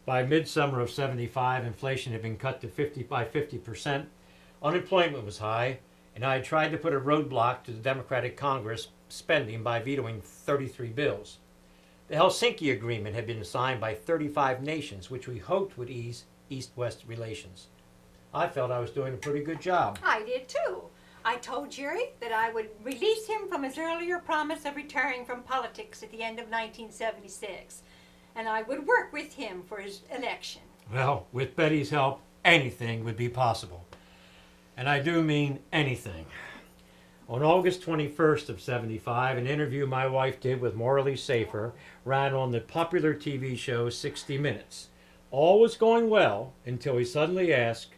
By midsummer of 75, inflation had been cut to 50%. Unemployment was high, and I had tried to put a roadblock to the Democratic Congress spending by vetoing 33 bills. The Helsinki Agreement had been signed by 35 nations, which we hoped would ease East-West relations. I felt I was doing a pretty good job. I did too. I told Jerry that I would release him from his earlier promise of retiring from politics at the end of 1976, and I would work with him for his election. Well, with Betty's help, anything would be possible. And I do mean anything. On August 21st of 75, an interview my wife did with Morley Safer ran on the popular TV show 60 Minutes. All was going well until he suddenly asked,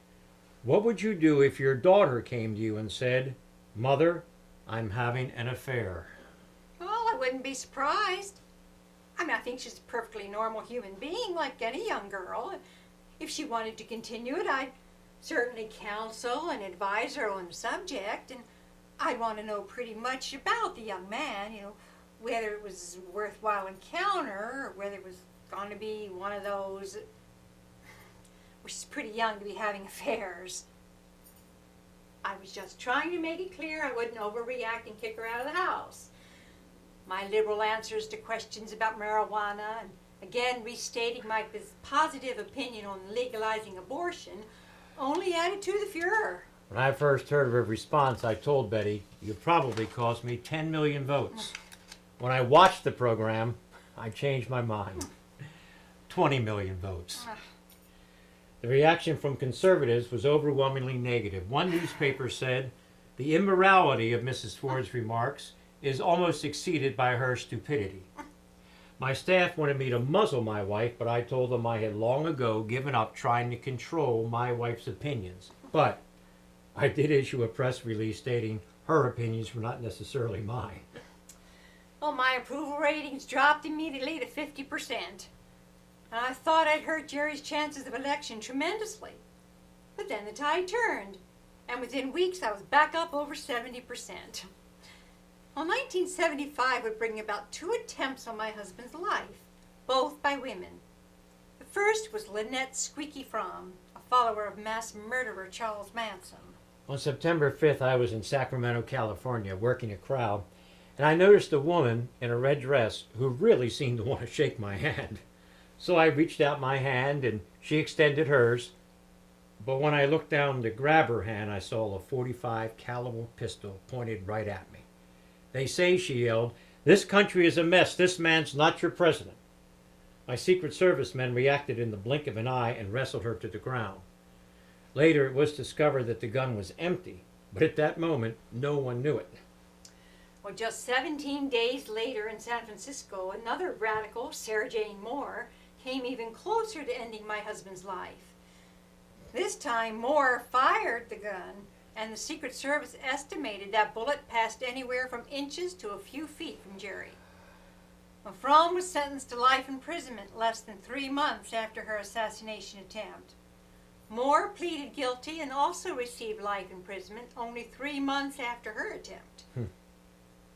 "What would you do if your daughter came to you and said, 'Mother, I'm having an affair'?" Well, I wouldn't be surprised. I think she's a perfectly normal human being like any young girl. If she wanted to continue it, I'd certainly counsel and advise her on the subject, and I'd want to know pretty much about the young man, whether it was a worthwhile encounter or whether it was going to be one of those, she's pretty young to be having affairs. I was just trying to make it clear I wouldn't overreact and kick her out of the house. My liberal answers to questions about marijuana and again restating my positive opinion on legalizing abortion only added to the furor. When I first heard of her response, I told Betty, "You probably cost me 10 million votes." When I watched the program, I changed my mind. 20 million votes. The reaction from conservatives was overwhelmingly negative. One newspaper said, "The immorality of Mrs. Ford's remarks is almost exceeded by her stupidity." My staff wanted me to muzzle my wife, but I told them I had long ago given up trying to control my wife's opinions. But I did issue a press release stating her opinions were not necessarily mine. Well, my approval ratings dropped immediately to 50%. And I thought I'd hurt Jerry's chances of election tremendously. But then the tide turned, and within weeks I was back up over 70%. Well, 1975 would bring about 2 attempts on my husband's life, both by women. The first was Lynette Squeaky Fromm, a follower of mass murderer Charles Manson. On September 5th, I was in Sacramento, California, working a crowd, and I noticed a woman in a red dress who really seemed to want to shake my hand. So I reached out my hand, and she extended hers. But when I looked down to grab her hand, I saw a .45 caliber pistol pointed right at me. "They say," she yelled, "this country is a mess. This man's not your president." My Secret Service men reacted in the blink of an eye and wrestled her to the ground. Later, it was discovered that the gun was empty, but at that moment, no one knew it. Well, just 17 days later in San Francisco, another radical, Sarah Jane Moore, came even closer to ending my husband's life. This time, Moore fired the gun, and the Secret Service estimated that bullet passed anywhere from inches to a few feet from Jerry. Well, Fromm was sentenced to life imprisonment less than 3 months after her assassination attempt. Moore pleaded guilty and also received life imprisonment only 3 months after her attempt.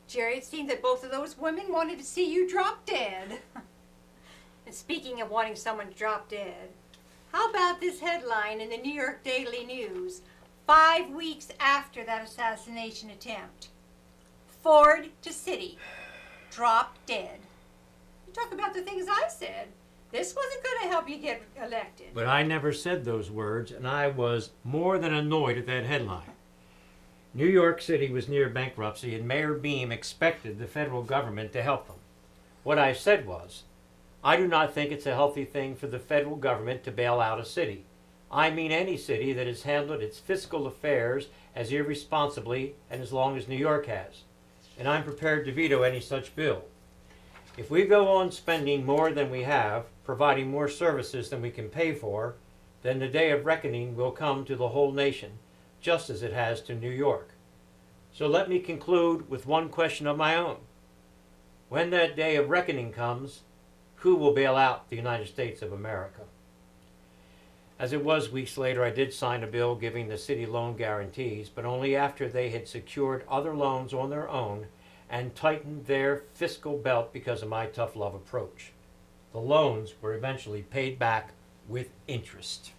Jerry, it seemed that both of those women wanted to see you drop dead. And speaking of wanting someone to drop dead, how about this headline in the New York Daily News 5 weeks after that assassination attempt? "Ford to city, dropped dead." You talk about the things I said. This wasn't going to help you get elected. But I never said those words, and I was more than annoyed at that headline. New York City was near bankruptcy, and Mayor Beam expected the federal government to help them. What I said was, I do not think it's a healthy thing for the federal government to bail out a city. I mean any city that has handled its fiscal affairs as irresponsibly and as long as New York has. And I'm prepared to veto any such bill. If we go on spending more than we have, providing more services than we can pay for, then the day of reckoning will come to the whole nation, just as it has to New York. So let me conclude with one question of my own. When that day of reckoning comes, who will bail out the United States of America? As it was, weeks later, I did sign a bill giving the city loan guarantees, but only after they had secured other loans on their own and tightened their fiscal belt because of my tough love approach. The loans were eventually paid back with interest.